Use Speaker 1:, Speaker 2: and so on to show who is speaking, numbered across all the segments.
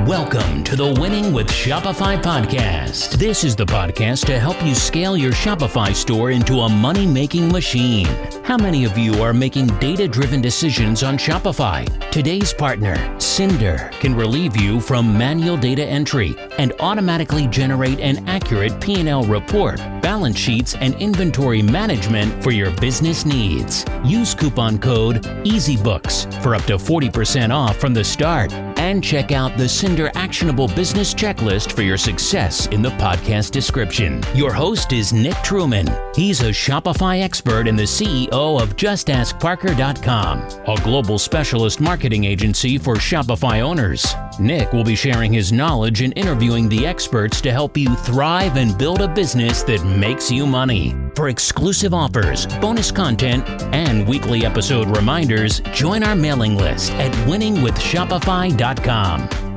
Speaker 1: Welcome to the Winning with Shopify podcast. This is the podcast to help you scale your Shopify store into a money-making machine. How many of you are making data-driven decisions on Shopify? Today's partner, Cinder, can relieve you from manual data entry and automatically generate an accurate P&L report, balance sheets, and inventory management for your business needs. Use coupon code EasyBooks for up to 40% off from the start. And check out the Cinder Actionable Business Checklist for your success in the podcast description. Your host is Nick Truman. He's a Shopify expert and the CEO of JustAskParker.com, a global specialist marketing agency for Shopify owners. Nick will be sharing his knowledge and interviewing the experts to help you thrive and build a business that makes you money. For exclusive offers, bonus content, and weekly episode reminders, join our mailing list at winningwithshopify.com.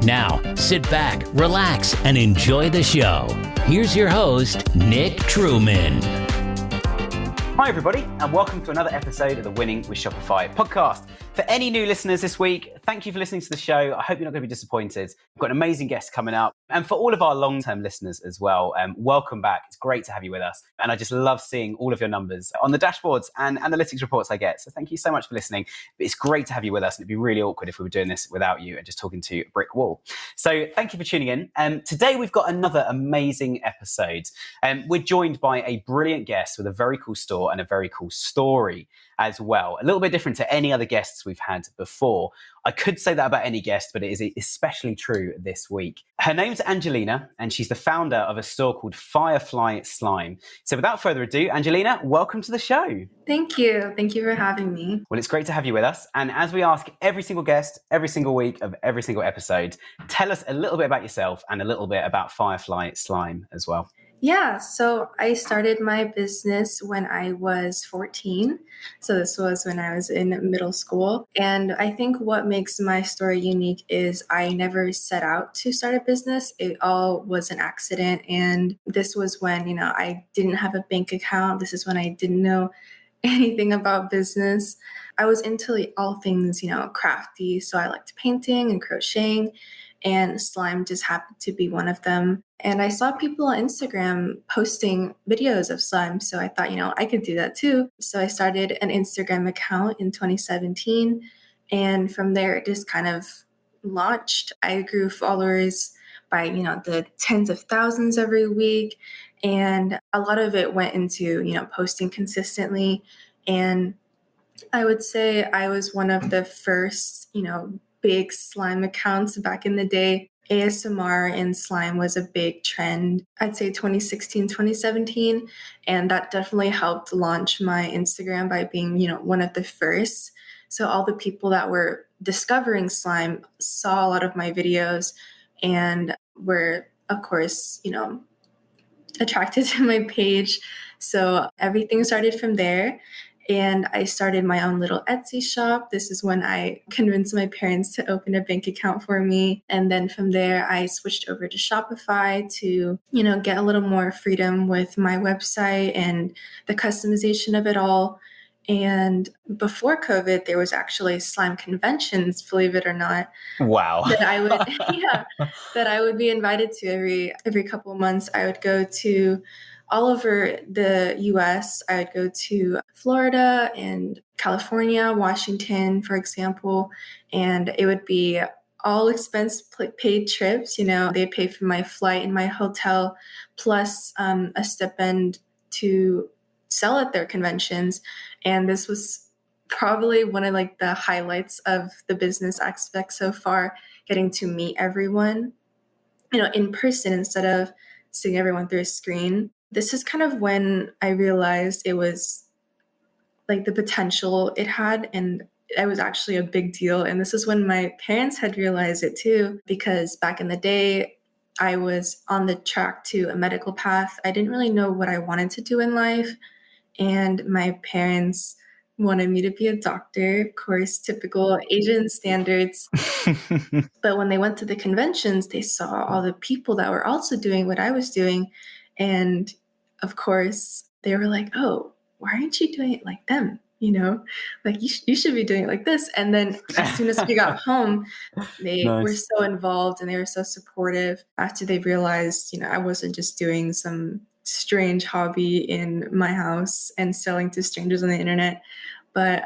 Speaker 1: Now, sit back, relax, and enjoy the show. Here's your host, Nick Truman.
Speaker 2: Hi everybody, and welcome to another episode of the Winning with Shopify podcast. For any new listeners this week, thank you for listening to the show. I hope you're not going to be disappointed. We've got an amazing guest coming up. And for all of our long-term listeners as well, welcome back. It's great to have you with us. And I just love seeing all of your numbers on the dashboards and analytics reports I get. So thank you so much for listening. It's great to have you with us. And it'd be really awkward if we were doing this without you and just talking to a brick wall. So thank you for tuning in. Today we've got another amazing episode. We're joined by a brilliant guest with a very cool store and a very cool story as well. A little bit different to any other guests we've had before. I could say that about any guest, but it is especially true this week. Her name's Angelina, and she's the founder of a store called Firefly Slime. So without further ado, Angelina, welcome to the show.
Speaker 3: Thank you. Thank you for having me.
Speaker 2: Well, it's great to have you with us. And as we ask every single guest, every single week of every single episode, tell us a little bit about yourself and a little bit about Firefly Slime as well.
Speaker 3: Yeah, so I started my business when I was 14. So this was when I was in middle school. And I think what makes my story unique is I never set out to start a business. It all was an accident. And this was when, I didn't have a bank account. This is when I didn't know anything about business. I was into all things, crafty. So I liked painting and crocheting. And slime just happened to be one of them. And I saw people on Instagram posting videos of slime. So I thought, I could do that too. So I started an Instagram account in 2017. And from there, it just kind of launched. I grew followers by, the tens of thousands every week. And a lot of it went into, posting consistently. And I would say I was one of the first, big slime accounts back in the day. ASMR and slime was a big trend, I'd say 2016, 2017. And that definitely helped launch my Instagram by being, one of the first. So all the people that were discovering slime saw a lot of my videos and were, of course, attracted to my page. So everything started from there. And I started my own little Etsy shop. This is when I convinced my parents to open a bank account for me. And then from there, I switched over to Shopify to, get a little more freedom with my website and the customization of it all. And before COVID, there was actually slime conventions, believe it or not.
Speaker 2: Wow.
Speaker 3: That I would, that I would be invited to every couple of months. I would go to all over the US. I would go to Florida and California, Washington, for example, and it would be all expense paid trips. They'd pay for my flight and my hotel, plus a stipend to sell at their conventions. And this was probably one of the highlights of the business aspect so far, getting to meet everyone, in person instead of seeing everyone through a screen. This is kind of when I realized it was the potential it had, and it was actually a big deal. And this is when my parents had realized it too, because back in the day, I was on the track to a medical path. I didn't really know what I wanted to do in life. And my parents wanted me to be a doctor, of course, typical Asian standards. But when they went to the conventions, they saw all the people that were also doing what I was doing. And of course, they were like, oh, why aren't you doing it like them? like you should be doing it like this. And then as soon as we got home, they were
Speaker 2: Nice.
Speaker 3: so involved and they were so supportive after they realized, I wasn't just doing some strange hobby in my house and selling to strangers on the internet. But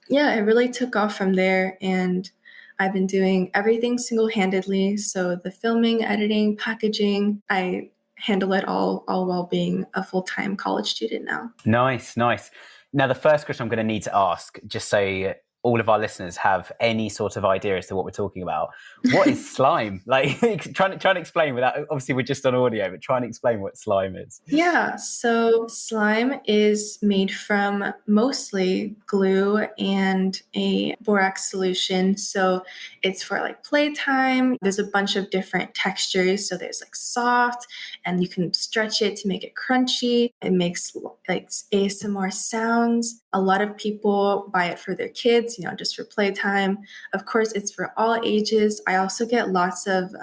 Speaker 3: yeah, it really took off from there. And I've been doing everything single-handedly. So the filming, editing, packaging, I handle it all while being a full-time college student now.
Speaker 2: Nice. Now, the first question I'm going to need to ask, just so all of our listeners have any sort of idea as to what we're talking about. What is slime? Like, trying to explain without, obviously we're just on audio, but trying to explain what slime is.
Speaker 3: Yeah, so slime is made from mostly glue and a borax solution. So it's for like playtime. There's a bunch of different textures. So there's like soft, and you can stretch it to make it crunchy. It makes like ASMR sounds. A lot of people buy it for their kids, just for playtime. Of course, it's for all ages. I also get lots of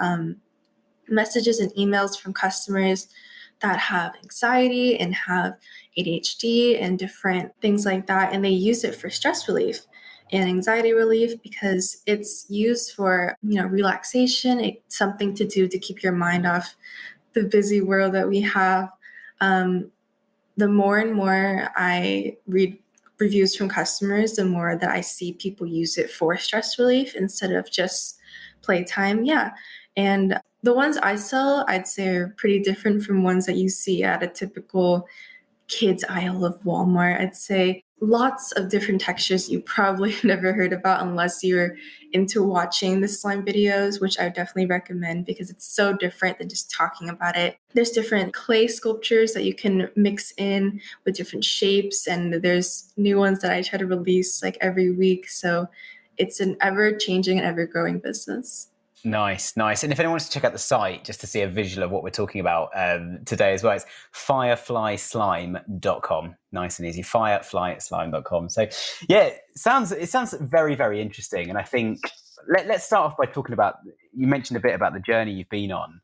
Speaker 3: messages and emails from customers that have anxiety and have ADHD and different things like that. And they use it for stress relief and anxiety relief because it's used for, relaxation. It's something to do to keep your mind off the busy world that we have. The more and more I read reviews from customers, the more that I see people use it for stress relief instead of just playtime. Yeah. And the ones I sell, I'd say are pretty different from ones that you see at a typical kids aisle of Walmart. I'd say lots of different textures you probably never heard about unless you're into watching the slime videos, which I would definitely recommend because it's so different than just talking about it. There's different clay sculptures that you can mix in with different shapes, and there's new ones that I try to release like every week. So it's an ever-changing and ever-growing business.
Speaker 2: Nice. And if anyone wants to check out the site just to see a visual of what we're talking about today as well, it's fireflyslime.com. Nice and easy. Fireflyslime.com. So yeah, it sounds very, very interesting. And I think let's start off by talking about, you mentioned a bit about the journey you've been on.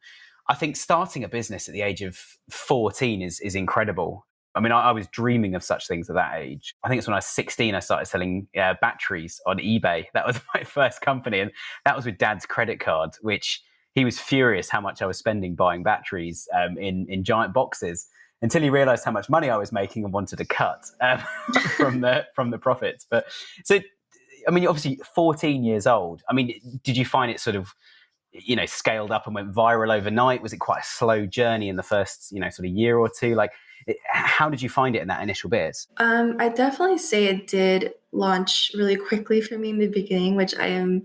Speaker 2: I think starting a business at the age of 14 is incredible. I mean, I was dreaming of such things at that age. I think it's when I was 16, I started selling batteries on eBay. That was my first company. And that was with Dad's credit card, which he was furious how much I was spending buying batteries in giant boxes until he realized how much money I was making and wanted to cut from the profits. But so, I mean, you're obviously 14 years old. I mean, did you find it sort of, scaled up and went viral overnight? Was it quite a slow journey in the first, sort of year or two? Like, how did you find it in that initial bit?
Speaker 3: I definitely say it did launch really quickly for me in the beginning, which I am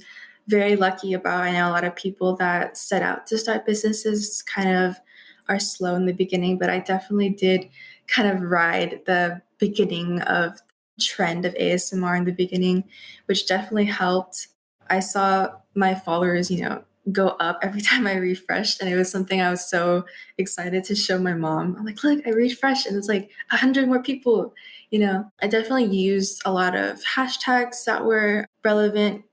Speaker 3: very lucky about. I know a lot of people that set out to start businesses kind of are slow in the beginning, but I definitely did kind of ride the beginning of trend of ASMR in the beginning, which definitely helped. I saw my followers, go up every time I refreshed. And it was something I was so excited to show my mom. I'm like, look, I refreshed and it's like 100 more people. I definitely used a lot of hashtags that were relevant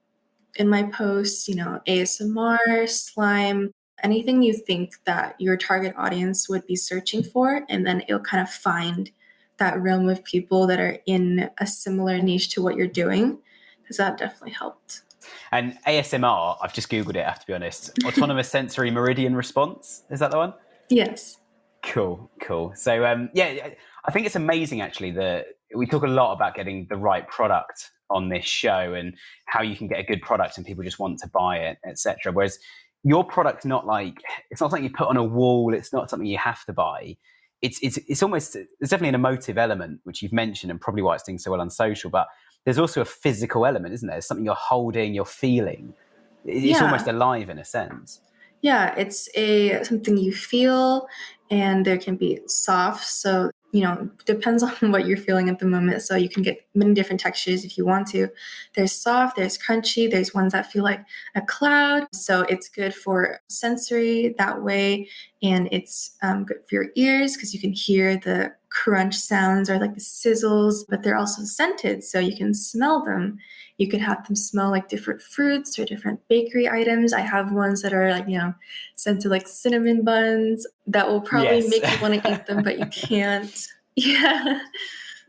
Speaker 3: in my posts, ASMR, slime, anything you think that your target audience would be searching for. And then it'll kind of find that realm of people that are in a similar niche to what you're doing, because that definitely helped.
Speaker 2: And ASMR, I've just Googled it, I have to be honest. Autonomous Sensory Meridian Response. Is that the one?
Speaker 3: Yes.
Speaker 2: Cool. So, I think it's amazing, actually, that we talk a lot about getting the right product on this show and how you can get a good product and people just want to buy it, etc. Whereas your product's not like, it's not something you put on a wall. It's not something you have to buy. It's almost, there's definitely an emotive element, which you've mentioned and probably why it's doing so well on social, but there's also a physical element, isn't there? It's something you're holding, you're feeling. It's almost alive in a sense.
Speaker 3: Yeah, it's something you feel, and there can be soft. So, depends on what you're feeling at the moment. So you can get many different textures if you want to. There's soft, there's crunchy, there's ones that feel like a cloud. So it's good for sensory that way. And it's good for your ears because you can hear the crunch sounds or like the sizzles, but they're also scented. So you can smell them. You could have them smell like different fruits or different bakery items. I have ones that are like, scented like cinnamon buns that will probably make you want to eat them, but you can't. Yeah.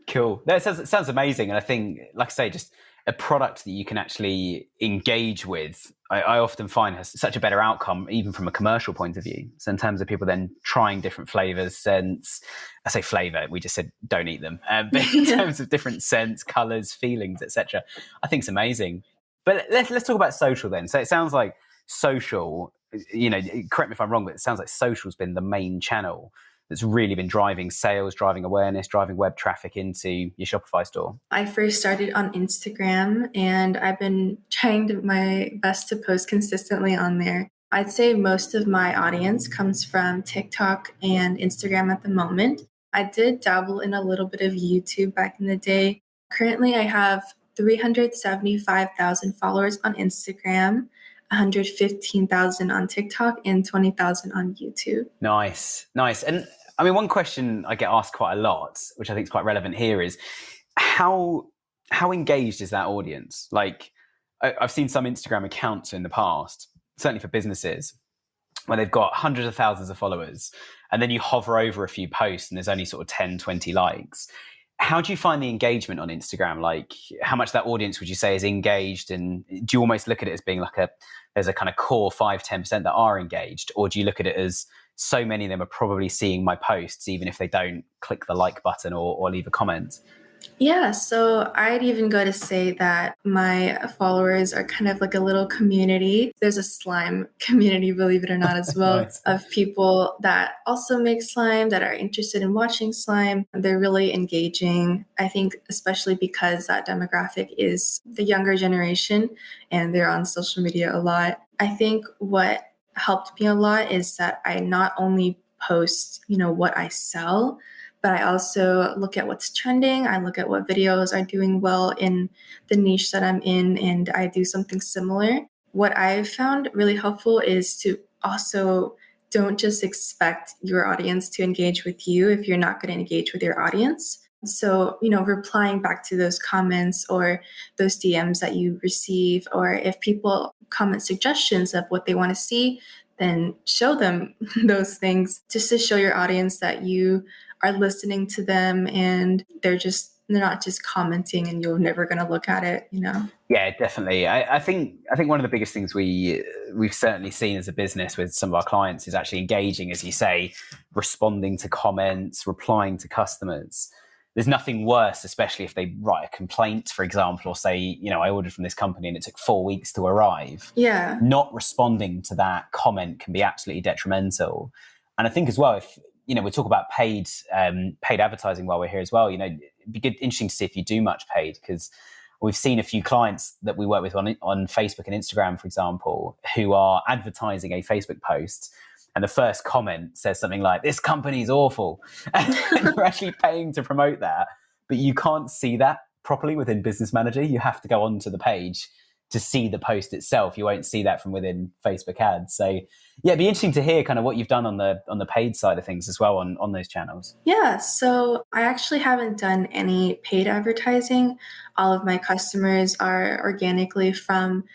Speaker 2: Cool. That sounds amazing. And I think, like I say, just a product that you can actually engage with, I often find has such a better outcome, even from a commercial point of view. So in terms of people then trying different flavors, scents, I say flavor, we just said don't eat them. But in terms of different scents, colors, feelings, etc., I think it's amazing. But let's talk about social then. So it sounds like social, correct me if I'm wrong, but it sounds like social's been the main channel that's really been driving sales, driving awareness, driving web traffic into your Shopify store.
Speaker 3: I first started on Instagram, and I've been trying my best to post consistently on there. I'd say most of my audience comes from TikTok and Instagram at the moment. I did dabble in a little bit of YouTube back in the day. Currently, I have 375,000 followers on Instagram, 115,000 on TikTok, and 20,000 on YouTube.
Speaker 2: Nice. And I mean, one question I get asked quite a lot, which I think is quite relevant here, is how engaged is that audience? Like, I've seen some Instagram accounts in the past, certainly for businesses, where they've got hundreds of thousands of followers, and then you hover over a few posts and there's only sort of 10, 20 likes. How do you find the engagement on Instagram? Like, how much that audience would you say is engaged? And do you almost look at it as being like there's a kind of core 5-10% that are engaged? Or do you look at it as so many of them are probably seeing my posts, even if they don't click the like button or leave a comment?
Speaker 3: Yeah, so I'd even go to say that my followers are kind of like a little community. There's a slime community, believe it or not, as well,
Speaker 2: Nice.
Speaker 3: of people that also make slime, that are interested in watching slime. They're really engaging, I think, especially because that demographic is the younger generation and they're on social media a lot. I think what helped me a lot is that I not only post, what I sell, but I also look at what's trending. I look at what videos are doing well in the niche that I'm in, and I do something similar. What I've found really helpful is to also don't just expect your audience to engage with you if you're not going to engage with your audience. So, replying back to those comments or those DMs that you receive, or if people comment suggestions of what they want to see, then show them those things just to show your audience that you are listening to them and they're not just commenting and you're never going to look at it,
Speaker 2: Yeah, definitely. I think one of the biggest things we've certainly seen as a business with some of our clients is actually engaging, as you say, responding to comments, replying to customers. There's nothing worse, especially if they write a complaint, for example, or say, I ordered from this company and it took 4 weeks to arrive.
Speaker 3: Yeah.
Speaker 2: Not responding to that comment can be absolutely detrimental. And I think as well, if, we talk about paid advertising while we're here as well, it'd be interesting to see if you do much paid, because we've seen a few clients that we work with on Facebook and Instagram, for example, who are advertising a Facebook post. And the first comment says something like, "This company's awful." And you're actually paying to promote that. But you can't see that properly within Business Manager. You have to go onto the page to see the post itself. You won't see that from within Facebook ads. So yeah, it'd be interesting to hear kind of what you've done on the paid side of things as well on those channels.
Speaker 3: Yeah, so I actually haven't done any paid advertising. All of my customers are organically from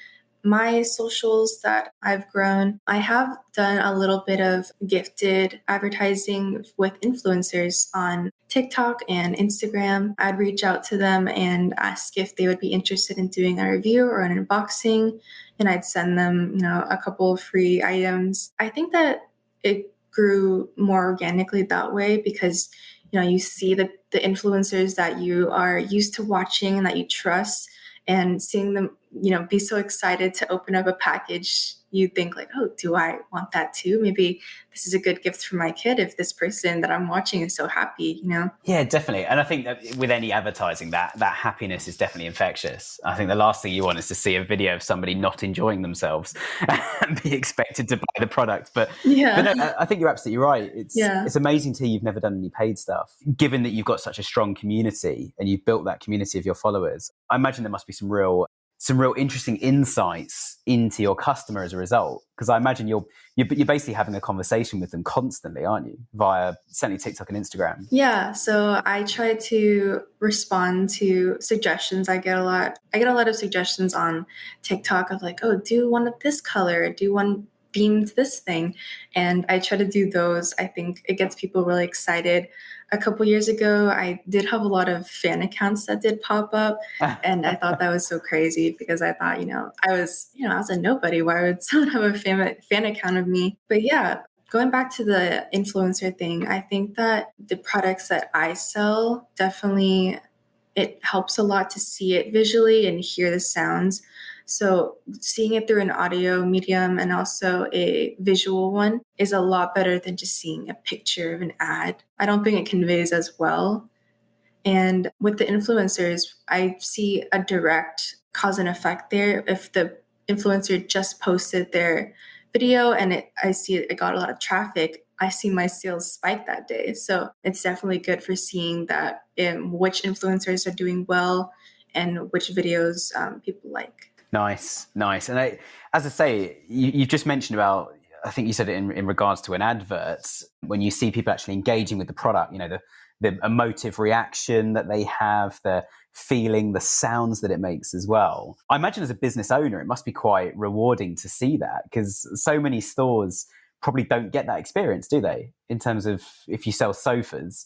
Speaker 3: my socials that I've grown. I have done a little bit of gifted advertising with influencers on TikTok and Instagram. I'd reach out to them and ask if they would be interested in doing a review or an unboxing, and I'd send them, a couple of free items. I think that it grew more organically that way because, you see the influencers that you are used to watching and that you trust, and seeing them, be so excited to open up a package, you think like, oh, do I want that too? Maybe this is a good gift for my kid if this person that I'm watching is so happy,
Speaker 2: Yeah, definitely. And I think that with any advertising, that happiness is definitely infectious. I think the last thing you want is to see a video of somebody not enjoying themselves and be expected to buy the product. But no, I think you're absolutely right. It's amazing to hear you've never done any paid stuff, given that you've got such a strong community and you've built that community of your followers. I imagine there must be some real interesting insights into your customer as a result, because I imagine you're basically having a conversation with them constantly, aren't you, via certainly TikTok and Instagram?
Speaker 3: Yeah, so I try to respond to suggestions. I get a lot of suggestions on TikTok of like, oh, do one of this color, do one themed this thing. And I try to do those. I think it gets people really excited. A couple years ago, I did have a lot of fan accounts that did pop up. And I thought that was so crazy because I thought, I was a nobody. Why would someone have a fan account of me? But yeah, going back to the influencer thing, I think that the products that I sell definitely, it helps a lot to see it visually and hear the sounds. So seeing it through an audio medium and also a visual one is a lot better than just seeing a picture of an ad. I don't think it conveys as well. And with the influencers, I see a direct cause and effect there. If the influencer just posted their video and I see it got a lot of traffic, I see my sales spike that day. So it's definitely good for seeing that which influencers are doing well and which videos people like.
Speaker 2: Nice. And as I say, you've just mentioned about, I think you said it in regards to an advert, when you see people actually engaging with the product, the emotive reaction that they have, the feeling, the sounds that it makes as well. I imagine as a business owner, it must be quite rewarding to see that, because so many stores probably don't get that experience, do they? In terms of, if you sell sofas,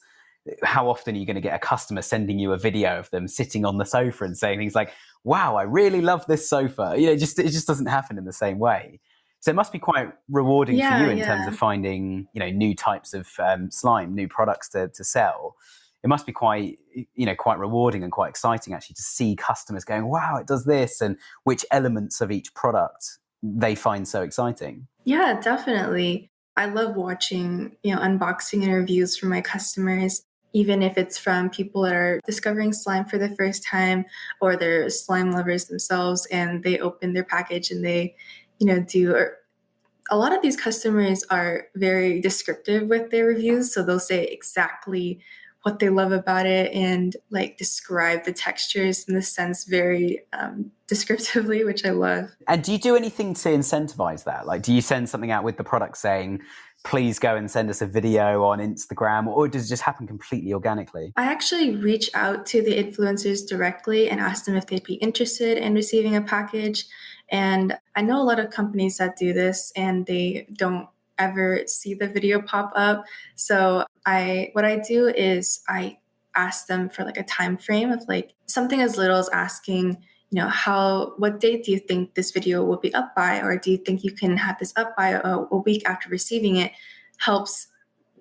Speaker 2: how often are you going to get a customer sending you a video of them sitting on the sofa and saying things like, wow, I really love this sofa? It just doesn't happen in the same way. So it must be quite rewarding for you in terms of finding, new types of slime, new products to sell. It must be quite rewarding and quite exciting actually to see customers going, wow, it does this, and which elements of each product they find so exciting.
Speaker 3: Yeah, definitely. I love watching, unboxing and reviews from my customers, even if it's from people that are discovering slime for the first time or they're slime lovers themselves and they open their package and they, a lot of these customers are very descriptive with their reviews. So they'll say exactly what they love about it and like describe the textures and the scents very descriptively, which I love.
Speaker 2: And do you do anything to incentivize that? Like, do you send something out with the product saying, please go and send us a video on Instagram, or does it just happen completely organically?
Speaker 3: I actually reach out to the influencers directly and ask them if they'd be interested in receiving a package. And I know a lot of companies that do this and they don't ever see the video pop up. So what I do is I ask them for like a time frame of like something as little as asking, what date do you think this video will be up by? Or do you think you can have this up by a week after receiving it? Helps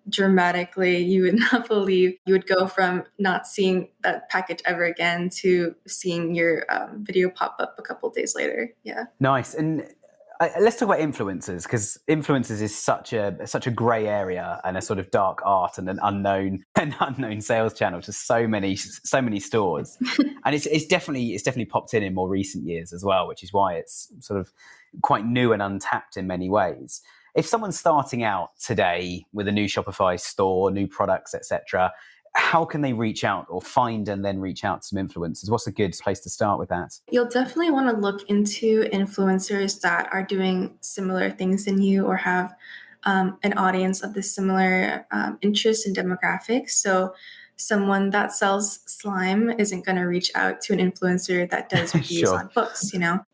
Speaker 3: dramatically. You would not believe you would go from not seeing that package ever again to seeing your video pop up a couple of days later. Yeah.
Speaker 2: Nice. And let's talk about influencers, because influencers is such a grey area and a sort of dark art and an unknown sales channel to so many stores. And it's definitely popped in more recent years as well, which is why it's sort of quite new and untapped in many ways. If someone's starting out today with a new Shopify store, new products, etc., how can they reach out or find and then reach out to some influencers? What's a good place to start with that?
Speaker 3: You'll definitely want to look into influencers that are doing similar things than you or have an audience of the similar interests and demographics. So someone that sells slime isn't going to reach out to an influencer that does reviews
Speaker 2: Sure.
Speaker 3: on books.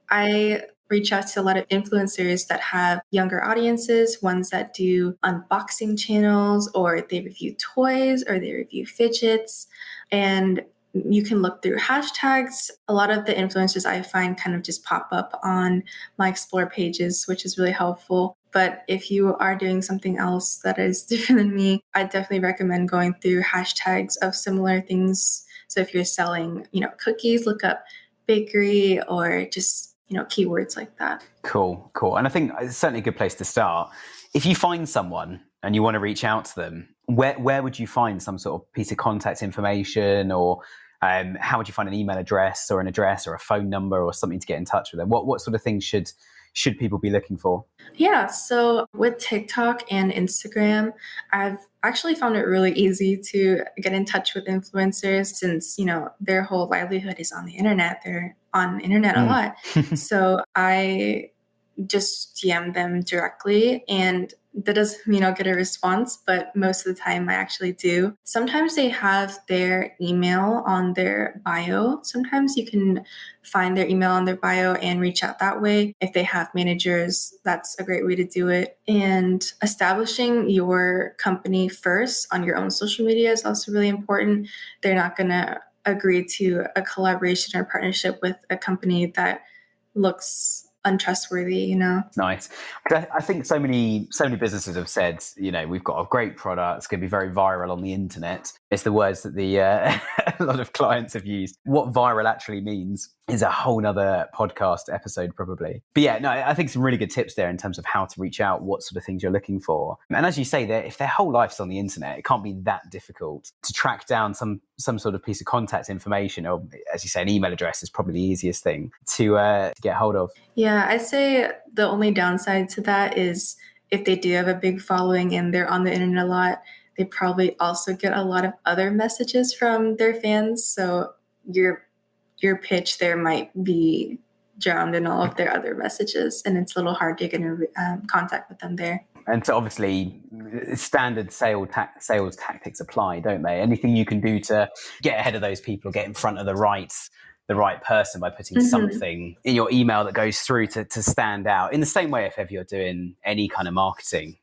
Speaker 3: I reach out to a lot of influencers that have younger audiences, ones that do unboxing channels, or they review toys, or they review fidgets. And you can look through hashtags. A lot of the influencers I find kind of just pop up on my explore pages, which is really helpful. But if you are doing something else that is different than me, I definitely recommend going through hashtags of similar things. So if you're selling, cookies, look up bakery or just keywords like that.
Speaker 2: Cool. And I think it's certainly a good place to start. If you find someone and you want to reach out to them, where would you find some sort of piece of contact information, or how would you find an email address or a phone number or something to get in touch with them? What sort of things should people be looking for?
Speaker 3: Yeah, so with TikTok and Instagram, I've actually found it really easy to get in touch with influencers since, their whole livelihood is on the internet. They're on the internet a lot. So I just DM them directly, and that doesn't mean I'll get a response, but most of the time I actually do. Sometimes they have their email on their bio. Sometimes you can find their email on their bio and reach out that way. If they have managers, that's a great way to do it. And establishing your company first on your own social media is also really important. They're not going to agree to a collaboration or partnership with a company that looks untrustworthy, you know?
Speaker 2: Nice. I think so many businesses have said, we've got a great product. It's going to be very viral on the internet. It's the words that a lot of clients have used. What viral actually means is a whole nother podcast episode probably. But yeah, no, I think some really good tips there in terms of how to reach out, what sort of things you're looking for. And as you say, if their whole life's on the internet, it can't be that difficult to track down some sort of piece of contact information, or as you say, an email address is probably the easiest thing to get hold of.
Speaker 3: Yeah, I'd say the only downside to that is if they do have a big following and they're on the internet a lot, they probably also get a lot of other messages from their fans. So your pitch there might be drowned in all of their other messages, and it's a little hard to get in contact with them there.
Speaker 2: And so obviously standard sales tactics apply, don't they? Anything you can do to get ahead of those people, get in front of the right person by putting something in your email that goes through to stand out. In the same way, if ever you're doing any kind of marketing,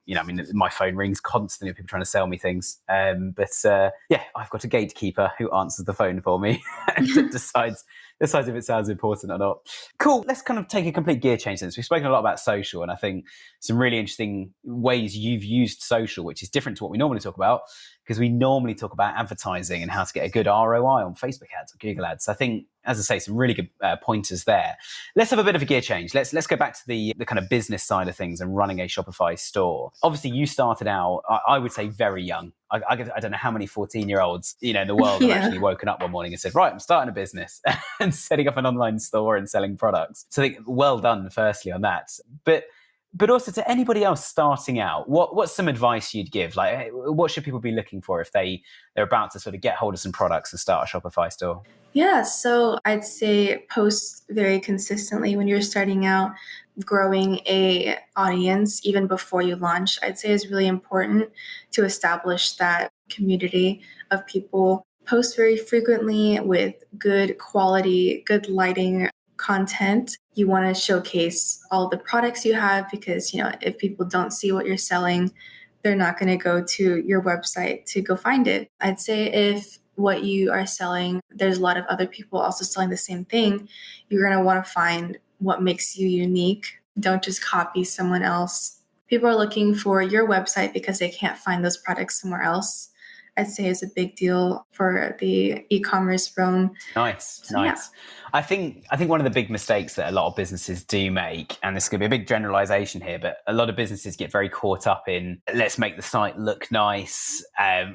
Speaker 2: my phone rings constantly with people trying to sell me things. But I've got a gatekeeper who answers the phone for me and decides if it sounds important or not. Cool. Let's kind of take a complete gear change since we've spoken a lot about social, and I think some really interesting ways you've used social, which is different to what we normally talk about, because we normally talk about advertising and how to get a good ROI on Facebook ads or Google ads. So I think, as I say, some really good pointers there. Let's have a bit of a gear change. Let's go back to the kind of business side of things and running a Shopify store. Obviously, you started out, I would say, very young. I don't know how many 14-year-olds in the world have actually woken up one morning and said, right, I'm starting a business and setting up an online store and selling products. So I think, well done, firstly, on that. But also to anybody else starting out, what's some advice you'd give? Like, what should people be looking for if they're about to sort of get hold of some products and start a Shopify store?
Speaker 3: Yeah, so I'd say post very consistently when you're starting out. Growing a audience even before you launch, I'd say, is really important to establish that community of people. Post very frequently with good quality, good lighting content. You want to showcase all the products you have because, if people don't see what you're selling, they're not going to go to your website to go find it. I'd say if what you are selling, there's a lot of other people also selling the same thing, you're going to want to find what makes you unique. Don't just copy someone else. People are looking for your website because they can't find those products somewhere else. I'd say is a big deal for the e-commerce realm.
Speaker 2: Nice.
Speaker 3: Yeah.
Speaker 2: I think one of the big mistakes that a lot of businesses do make, and this could be a big generalization here, but a lot of businesses get very caught up in let's make the site look nice,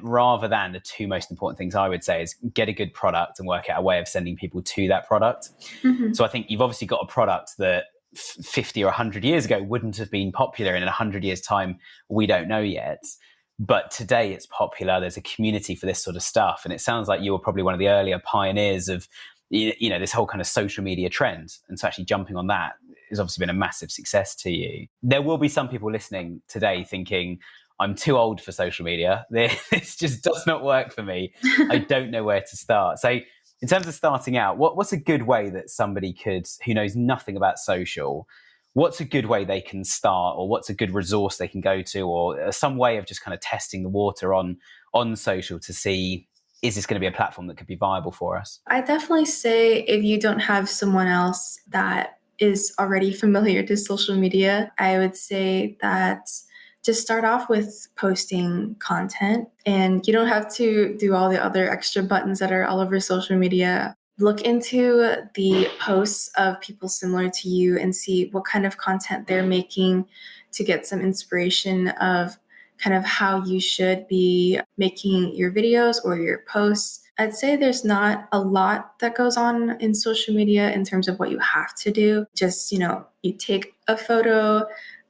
Speaker 2: rather than the two most important things I would say is get a good product and work out a way of sending people to that product. So I think you've obviously got a product that 50 or 100 years ago wouldn't have been popular, and in 100 years' time, we don't know yet. But today it's popular. There's a community for this sort of stuff. And it sounds like you were probably one of the earlier pioneers of, this whole kind of social media trend. And so actually jumping on that has obviously been a massive success to you. There will be some people listening today thinking, I'm too old for social media. This just does not work for me. I don't know where to start. So in terms of starting out, what's a good way that somebody who knows nothing about social, what's a good way they can start, or what's a good resource they can go to, or some way of just kind of testing the water on social to see, is this going to be a platform that could be viable for us?
Speaker 3: I definitely say if you don't have someone else that is already familiar to social media, I would say that to start off with posting content, and you don't have to do all the other extra buttons that are all over social media. Look into the posts of people similar to you and see what kind of content they're making to get some inspiration of kind of how you should be making your videos or your posts. I'd say there's not a lot that goes on in social media in terms of what you have to do. Just, you take a photo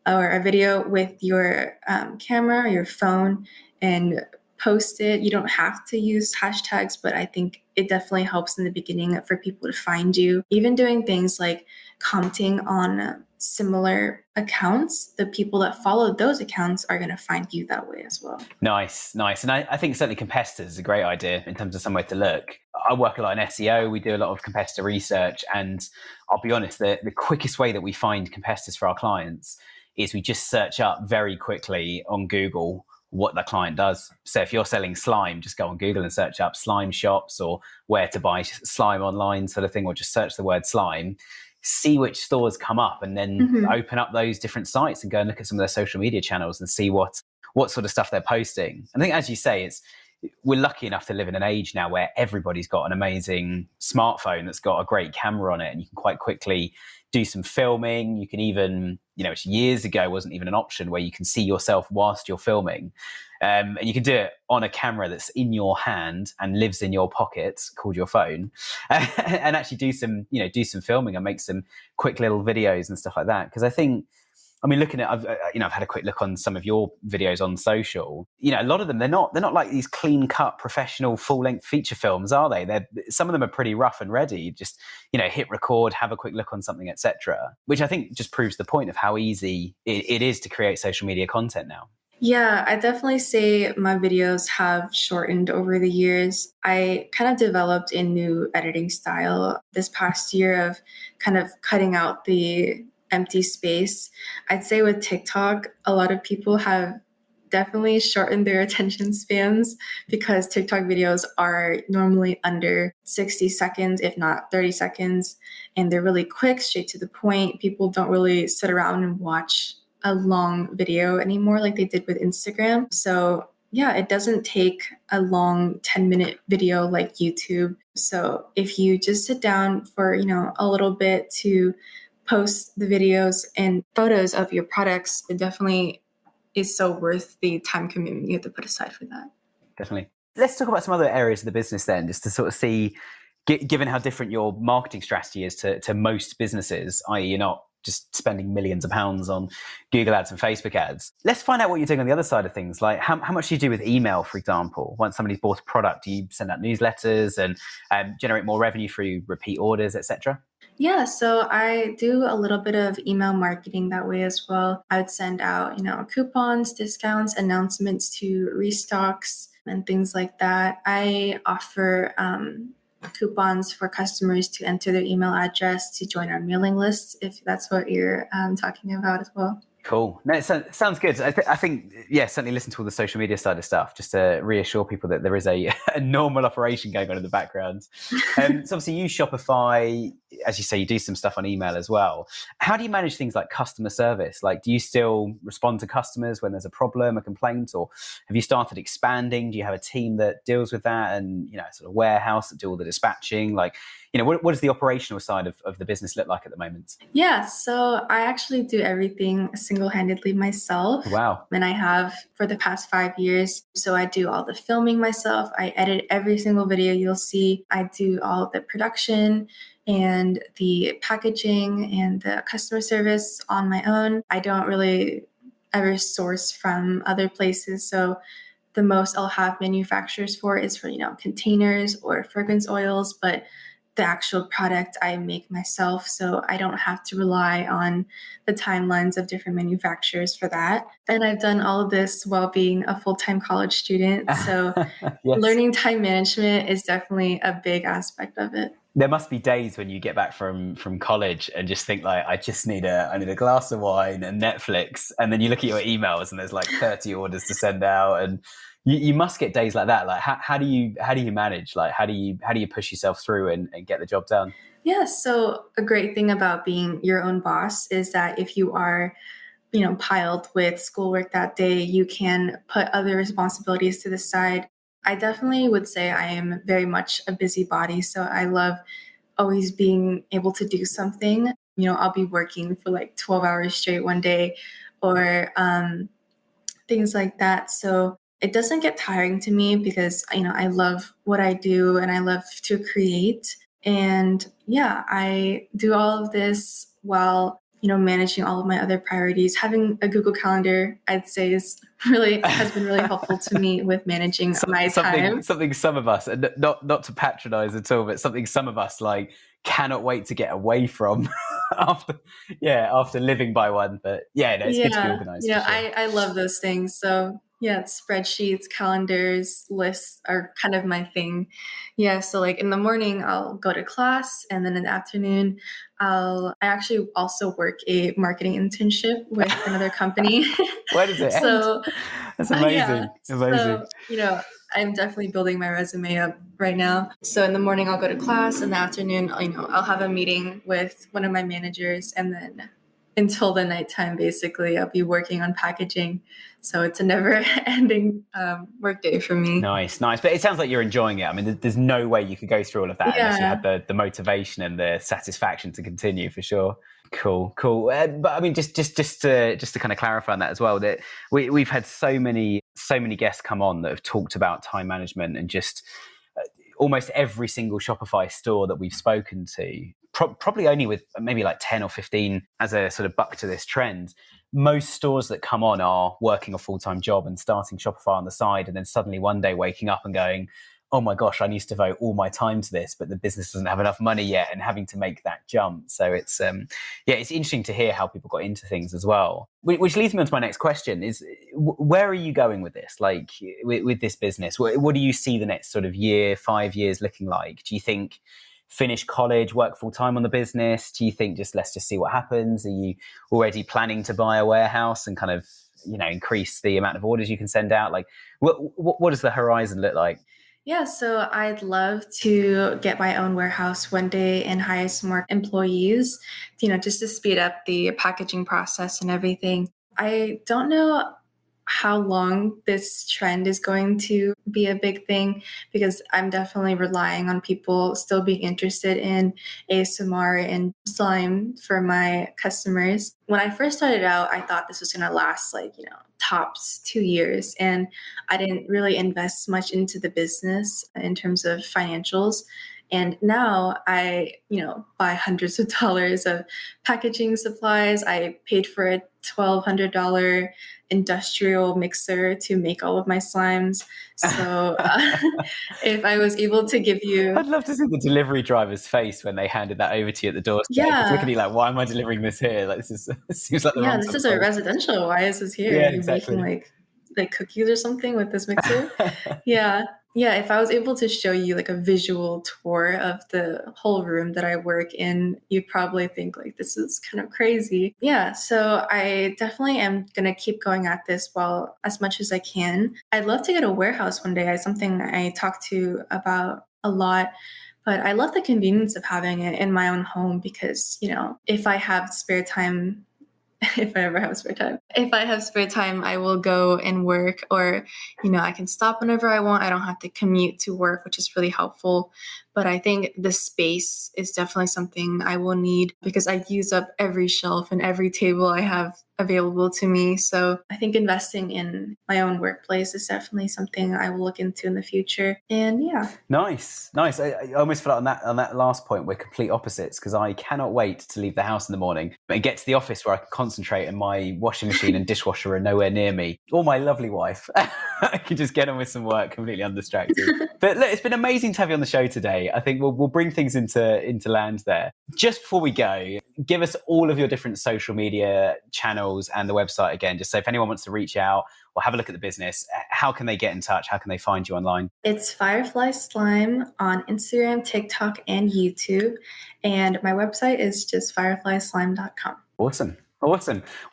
Speaker 3: or a video with your camera or your phone and post it. You don't have to use hashtags, but I think it definitely helps in the beginning for people to find you. Even doing things like commenting on similar accounts, the people that follow those accounts are going to find you that way as well.
Speaker 2: Nice. And I think certainly competitors is a great idea in terms of somewhere to look. I work a lot in SEO. We do a lot of competitor research. And I'll be honest, the quickest way that we find competitors for our clients is we just search up very quickly on Google what the client does. So if you're selling slime, just go on Google and search up slime shops or where to buy slime online sort of thing, or just search the word slime, see which stores come up, and then open up those different sites and go and look at some of their social media channels and see what sort of stuff they're posting. I think, as you say, we're lucky enough to live in an age now where everybody's got an amazing smartphone that's got a great camera on it, and you can quite quickly do some filming. You can even, which years ago wasn't even an option, where you can see yourself whilst you're filming. And you can do it on a camera that's in your hand and lives in your pocket, called your phone, and actually do some filming and make some quick little videos and stuff like that. Because looking at, I've had a quick look on some of your videos on social. A lot of them, they're not like these clean cut professional full length feature films, are they? Some of them are pretty rough and ready. Just, hit record, have a quick look on something, etc. Which I think just proves the point of how easy it is to create social media content now.
Speaker 3: Yeah, I definitely say my videos have shortened over the years. I kind of developed a new editing style this past year of kind of cutting out the empty space. I'd say with TikTok, a lot of people have definitely shortened their attention spans because TikTok videos are normally under 60 seconds, if not 30 seconds. And they're really quick, straight to the point. People don't really sit around and watch a long video anymore like they did with Instagram. So yeah, it doesn't take a long 10-minute video like YouTube. So if you just sit down for, a little bit to post the videos and photos of your products, it definitely is so worth the time commitment you have to put aside for that.
Speaker 2: Definitely. Let's talk about some other areas of the business then, just to sort of see, given how different your marketing strategy is to most businesses, i.e. you're not just spending millions of pounds on Google ads and Facebook ads. Let's find out what you're doing on the other side of things. Like how much do you do with email, for example? Once somebody's bought a product, do you send out newsletters and generate more revenue through repeat orders, etc.?
Speaker 3: Yeah, so I do a little bit of email marketing that way as well. I would send out, coupons, discounts, announcements to restocks and things like that. I offer coupons for customers to enter their email address to join our mailing list, if that's what you're talking about as well.
Speaker 2: Cool. No, it sounds good. I think, certainly listen to all the social media side of stuff, just to reassure people that there is a normal operation going on in the background. So obviously you use Shopify, as you say, you do some stuff on email as well. How do you manage things like customer service? Like, do you still respond to customers when there's a problem, a complaint, or have you started expanding? Do you have a team that deals with that, and, sort of warehouse that do all the dispatching? Like, what does the operational side of the business look like at the moment?
Speaker 3: Yeah, so I actually do everything single-handedly myself.
Speaker 2: Wow.
Speaker 3: And I have for the past 5 years. So I do all the filming myself. I edit every single video you'll see. I do all the production and the packaging and the customer service on my own. I don't really ever source from other places. So the most I'll have manufacturers for is for, containers or fragrance oils, but the actual product I make myself, so I don't have to rely on the timelines of different manufacturers for that. And I've done all of this while being a full-time college student, so
Speaker 2: Yes.
Speaker 3: Learning time management is definitely a big aspect of it.
Speaker 2: There must be days when you get back from college and just think like, I need a glass of wine and Netflix, and then you look at your emails and there's like 30 orders to send out, and you must get days like that. Like how do you manage? Like how do you push yourself through and get the job done?
Speaker 3: Yeah, so a great thing about being your own boss is that if you are, piled with schoolwork that day, you can put other responsibilities to the side. I definitely would say I am very much a busybody, so I love always being able to do something. I'll be working for like 12 hours straight one day or things like that. So it doesn't get tiring to me because, I love what I do and I love to create. And yeah, I do all of this while managing all of my other priorities. Having a Google Calendar, I'd say, has been really helpful to me with managing my time.
Speaker 2: Something some of us, and not to patronize at all, but something some of us like cannot wait to get away from after living by one. But it's good to be organized.
Speaker 3: Sure. I love those things. So spreadsheets, calendars, lists are kind of my thing. So like in the morning, I'll go to class, and then in the afternoon, I actually also work a marketing internship with another company.
Speaker 2: Where does it end? That's amazing. Amazing.
Speaker 3: So, I'm definitely building my resume up right now. So in the morning, I'll go to class. In the afternoon, I'll have a meeting with one of my managers, and then until the nighttime, basically, I'll be working on packaging. So it's a never-ending workday for me.
Speaker 2: Nice. But it sounds like you're enjoying it. I mean, there's no way you could go through all of that unless you had the motivation and the satisfaction to continue, for sure. Cool. But I mean, just to kind of clarify on that as well, that we've had so many guests come on that have talked about time management, and just almost every single Shopify store that we've spoken to, probably only with maybe like 10 or 15 as a sort of buck to this trend. Most stores that come on are working a full-time job and starting Shopify on the side, and then suddenly one day waking up and going, oh my gosh, I need to devote all my time to this, but the business doesn't have enough money yet, and having to make that jump. So it's interesting to hear how people got into things as well. Which leads me on to my next question: is where are you going with this? Like with this business, what do you see the next sort of year, 5 years looking like? Do you think finish college, work full time on the business? Do you think let's just see what happens? Are you already planning to buy a warehouse and kind of increase the amount of orders you can send out? Like what does the horizon look like?
Speaker 3: Yeah, so I'd love to get my own warehouse one day and hire some more employees, just to speed up the packaging process and everything. I don't know how long this trend is going to be a big thing, because I'm definitely relying on people still being interested in ASMR and slime for my customers. When I first started out, I thought this was going to last tops 2 years, and I didn't really invest much into the business in terms of financials. And now I, buy hundreds of dollars of packaging supplies. I paid for a $1,200 industrial mixer to make all of my slimes. So if I was able to give you...
Speaker 2: I'd love to see the delivery driver's face when they handed that over to you at the doorstep.
Speaker 3: Yeah.
Speaker 2: Just looking at you like, why am I delivering this here? Like, this seems like the wrong
Speaker 3: this is a residential. Why is this here?
Speaker 2: Yeah,
Speaker 3: Are you
Speaker 2: exactly.
Speaker 3: making like cookies or something with this mixer? Yeah, if I was able to show you like a visual tour of the whole room that I work in, you'd probably think like, this is kind of crazy. Yeah, so I definitely am going to keep going at this as much as I can. I'd love to get a warehouse one day. It's something I talk to about a lot. But I love the convenience of having it in my own home, because, if I have spare time, if I ever have spare time, I will go and work, or, I can stop whenever I want. I don't have to commute to work, which is really helpful. But I think the space is definitely something I will need, because I use up every shelf and every table I have available to me. So I think investing in my own workplace is definitely something I will look into in the future. And yeah.
Speaker 2: Nice. I almost feel like on that last point, we're complete opposites, because I cannot wait to leave the house in the morning and get to the office where I can concentrate, and my washing machine and dishwasher are nowhere near me, or my lovely wife. I can just get on with some work completely undistracted. But look, it's been amazing to have you on the show today. I think we'll bring things into land there. Just before we go, give us all of your different social media channels and the website again, just so if anyone wants to reach out or have a look at the business, how can they get in touch? How can they find you online?
Speaker 3: It's Firefly Slime on Instagram, TikTok, and YouTube. And my website is just fireflyslime.com.
Speaker 2: Awesome. Well,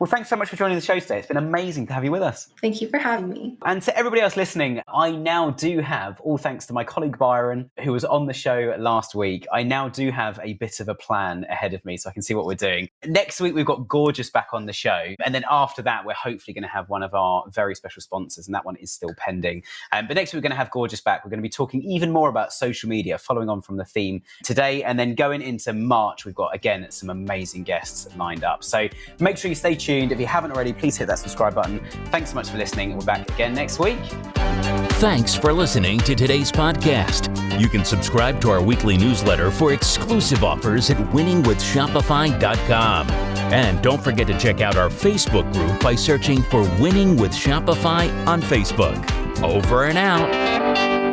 Speaker 2: thanks so much for joining the show today. It's been amazing to have you with us.
Speaker 3: Thank you for having me.
Speaker 2: And to everybody else listening, I now do have, all thanks to my colleague Byron, who was on the show last week, I now do have a bit of a plan ahead of me so I can see what we're doing. Next week, we've got Gorgeous back on the show. And then after that, we're hopefully going to have one of our very special sponsors, and that one is still pending. But next week, we're going to have Gorgeous back. We're going to be talking even more about social media, following on from the theme today. And then going into March, we've got, again, some amazing guests lined up. So make sure you stay tuned. If you haven't already, please hit that subscribe button. Thanks so much for listening. We're back again next week.
Speaker 1: Thanks for listening to today's podcast. You can subscribe to our weekly newsletter for exclusive offers at winningwithshopify.com. And don't forget to check out our Facebook group by searching for Winning with Shopify on Facebook. Over and out.